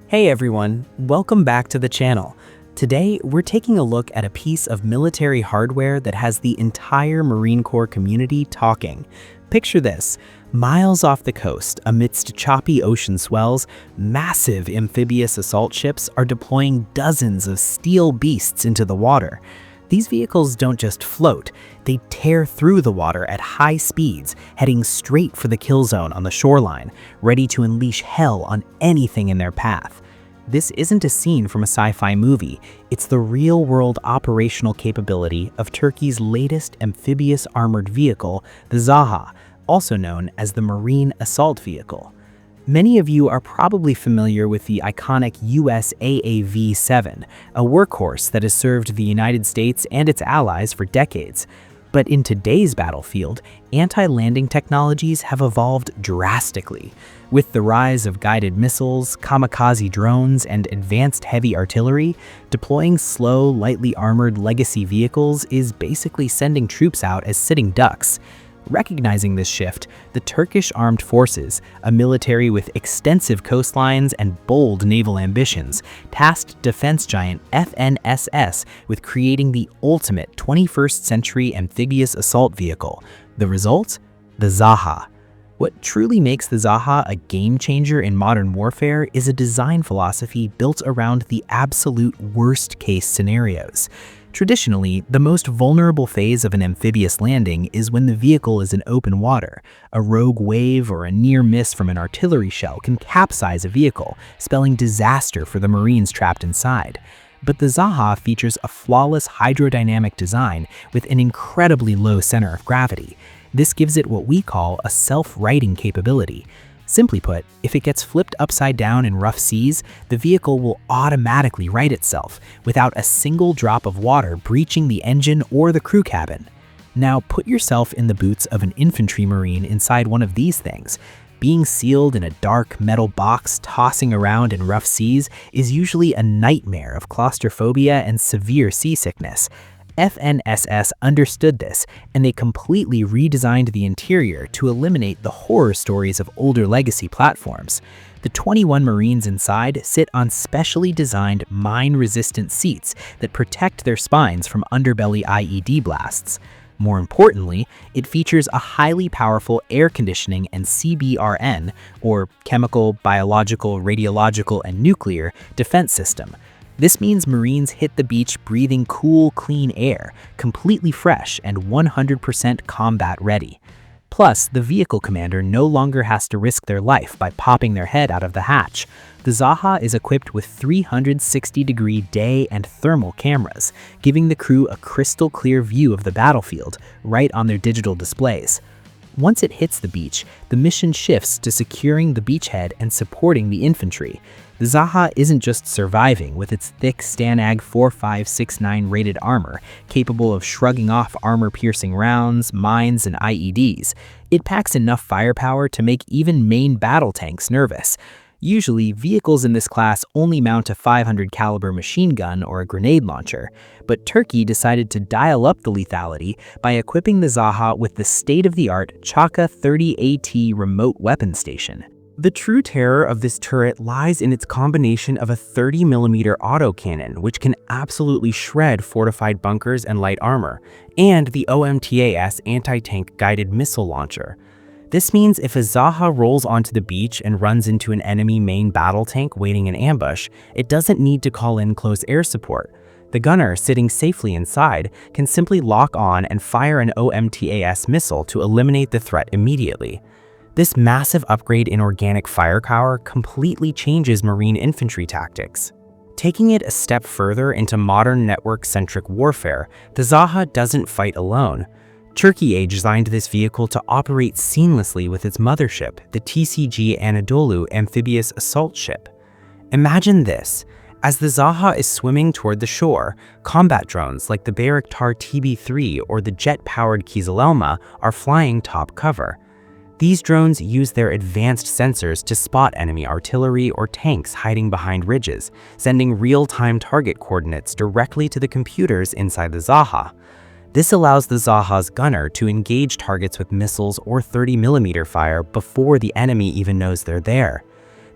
Hey everyone, welcome back to the channel. Today, we're taking a look at a piece of military hardware that has the entire Marine Corps community talking. Picture this: miles off the coast, amidst choppy ocean swells, massive amphibious assault ships are deploying dozens of steel beasts into the water. These vehicles don't just float, they tear through the water at high speeds, heading straight for the kill zone on the shoreline, ready to unleash hell on anything in their path. This isn't a scene from a sci-fi movie, it's the real-world operational capability of Turkey's latest amphibious armored vehicle, the ZAHA, also known as the Marine Assault Vehicle. Many of you are probably familiar with the iconic US AAV-7, a workhorse that has served the United States and its allies for decades. But in today's battlefield, anti-landing technologies have evolved drastically. With the rise of guided missiles, kamikaze drones, and advanced heavy artillery, deploying slow, lightly armored legacy vehicles is basically sending troops out as sitting ducks. Recognizing this shift, the Turkish Armed Forces, a military with extensive coastlines and bold naval ambitions, tasked defense giant FNSS with creating the ultimate 21st century amphibious assault vehicle. The result? The ZAHA. What truly makes the ZAHA a game changer in modern warfare is a design philosophy built around the absolute worst-case scenarios. Traditionally, the most vulnerable phase of an amphibious landing is when the vehicle is in open water. A rogue wave or a near miss from an artillery shell can capsize a vehicle, spelling disaster for the Marines trapped inside. But the ZAHA features a flawless hydrodynamic design with an incredibly low center of gravity. This gives it what we call a self-righting capability. Simply put, if it gets flipped upside down in rough seas, the vehicle will automatically right itself without a single drop of water breaching the engine or the crew cabin. Now put yourself in the boots of an infantry marine inside one of these things. Being sealed in a dark metal box tossing around in rough seas is usually a nightmare of claustrophobia and severe seasickness. FNSS understood this, and they completely redesigned the interior to eliminate the horror stories of older legacy platforms. The 21 Marines inside sit on specially designed mine-resistant seats that protect their spines from underbelly IED blasts. More importantly, it features a highly powerful air conditioning and CBRN, or chemical, biological, radiological, and nuclear, defense system. This means Marines hit the beach breathing cool, clean air, completely fresh and 100% combat ready. Plus, the vehicle commander no longer has to risk their life by popping their head out of the hatch. The ZAHA is equipped with 360-degree day and thermal cameras, giving the crew a crystal clear view of the battlefield right on their digital displays. Once it hits the beach, the mission shifts to securing the beachhead and supporting the infantry. The ZAHA isn't just surviving with its thick STANAG 4569 rated armor, capable of shrugging off armor-piercing rounds, mines, and IEDs. It packs enough firepower to make even main battle tanks nervous. Usually, vehicles in this class only mount a 500 caliber machine gun or a grenade launcher, but Turkey decided to dial up the lethality by equipping the ZAHA with the state-of-the-art CAKA 30AT remote weapon station. The true terror of this turret lies in its combination of a 30mm autocannon, which can absolutely shred fortified bunkers and light armor, and the OMTAS anti-tank guided missile launcher. This means if a ZAHA rolls onto the beach and runs into an enemy main battle tank waiting in ambush, it doesn't need to call in close air support. The gunner, sitting safely inside, can simply lock on and fire an OMTAS missile to eliminate the threat immediately. This massive upgrade in organic firepower completely changes Marine infantry tactics. Taking it a step further into modern network-centric warfare, the ZAHA doesn't fight alone. Türkiye designed this vehicle to operate seamlessly with its mothership, the TCG Anadolu amphibious assault ship. Imagine this: as the ZAHA is swimming toward the shore, combat drones like the Bayraktar TB3 or the jet-powered Kizilelma are flying top cover. These drones use their advanced sensors to spot enemy artillery or tanks hiding behind ridges, sending real-time target coordinates directly to the computers inside the ZAHA. This allows the ZAHA's gunner to engage targets with missiles or 30mm fire before the enemy even knows they're there.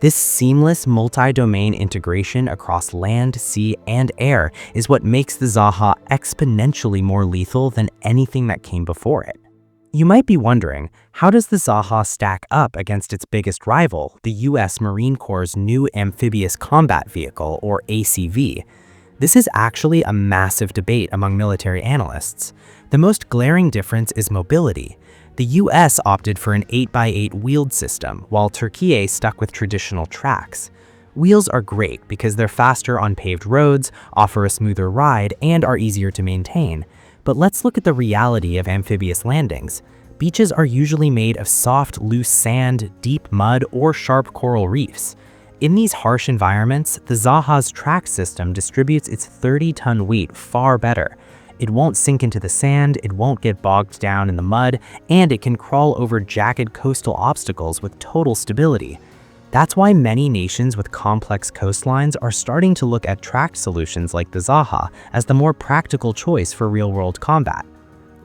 This seamless multi-domain integration across land, sea, and air is what makes the ZAHA exponentially more lethal than anything that came before it. You might be wondering, how does the ZAHA stack up against its biggest rival, the US Marine Corps' new Amphibious Combat Vehicle, or ACV? This is actually a massive debate among military analysts. The most glaring difference is mobility. The US opted for an 8x8 wheeled system, while Türkiye stuck with traditional tracks. Wheels are great because they're faster on paved roads, offer a smoother ride, and are easier to maintain. But let's look at the reality of amphibious landings. Beaches are usually made of soft, loose sand, deep mud, or sharp coral reefs. In these harsh environments, the ZAHA's track system distributes its 30-ton weight far better. It won't sink into the sand, it won't get bogged down in the mud, and it can crawl over jagged coastal obstacles with total stability. That's why many nations with complex coastlines are starting to look at tracked solutions like the ZAHA as the more practical choice for real-world combat.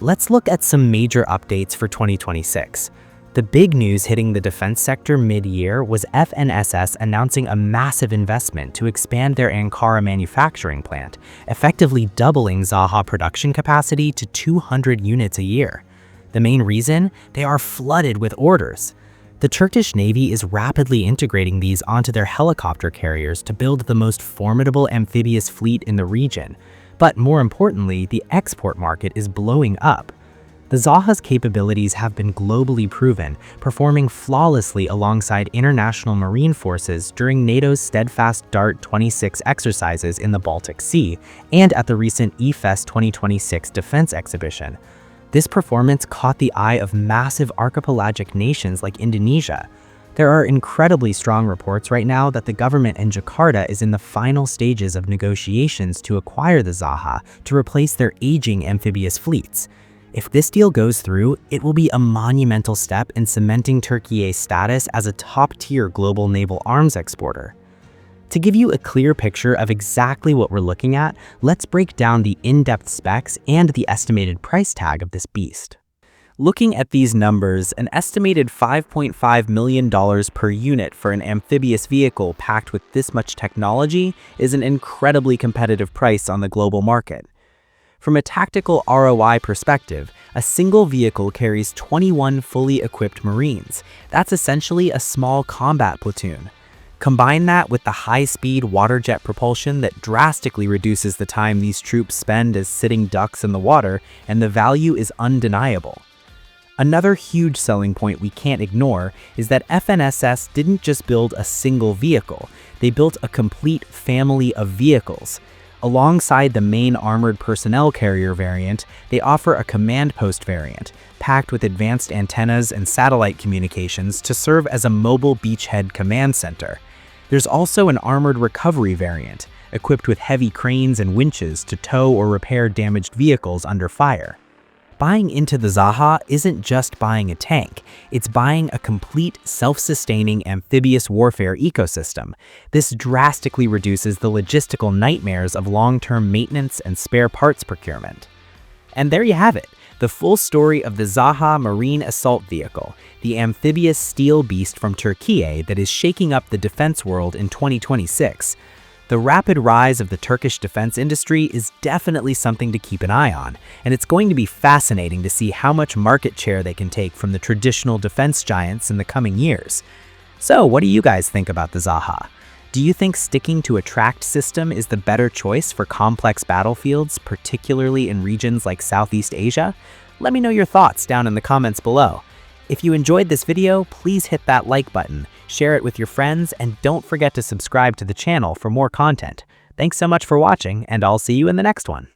Let's look at some major updates for 2026. The big news hitting the defense sector mid-year was FNSS announcing a massive investment to expand their Ankara manufacturing plant, effectively doubling ZAHA production capacity to 200 units a year. The main reason? They are flooded with orders. The Turkish Navy is rapidly integrating these onto their helicopter carriers to build the most formidable amphibious fleet in the region. But more importantly, the export market is blowing up. The ZAHA's capabilities have been globally proven, performing flawlessly alongside international marine forces during NATO's Steadfast Dart 26 exercises in the Baltic Sea and at the recent EFES 2026 defense exhibition. This performance caught the eye of massive archipelagic nations like Indonesia. There are incredibly strong reports right now that the government in Jakarta is in the final stages of negotiations to acquire the ZAHA to replace their aging amphibious fleets. If this deal goes through, it will be a monumental step in cementing Türkiye's status as a top-tier global naval arms exporter. To give you a clear picture of exactly what we're looking at, let's break down the in-depth specs and the estimated price tag of this beast. Looking at these numbers, an estimated $5.5 million per unit for an amphibious vehicle packed with this much technology is an incredibly competitive price on the global market. From a tactical ROI perspective, a single vehicle carries 21 fully equipped Marines. That's essentially a small combat platoon. Combine that with the high-speed water jet propulsion that drastically reduces the time these troops spend as sitting ducks in the water, and the value is undeniable. Another huge selling point we can't ignore is that FNSS didn't just build a single vehicle, they built a complete family of vehicles. Alongside the main armored personnel carrier variant, they offer a command post variant, packed with advanced antennas and satellite communications to serve as a mobile beachhead command center. There's also an armored recovery variant, equipped with heavy cranes and winches to tow or repair damaged vehicles under fire. Buying into the ZAHA isn't just buying a tank, it's buying a complete self-sustaining amphibious warfare ecosystem. This drastically reduces the logistical nightmares of long-term maintenance and spare parts procurement. And there you have it, the full story of the ZAHA Marine Assault Vehicle, the amphibious steel beast from Türkiye that is shaking up the defense world in 2026. The rapid rise of the Turkish defense industry is definitely something to keep an eye on, and it's going to be fascinating to see how much market share they can take from the traditional defense giants in the coming years. So, what do you guys think about the ZAHA? Do you think sticking to a tracked system is the better choice for complex battlefields, particularly in regions like Southeast Asia? Let me know your thoughts down in the comments below. If you enjoyed this video, please hit that like button, share it with your friends, and don't forget to subscribe to the channel for more content. Thanks so much for watching, and I'll see you in the next one.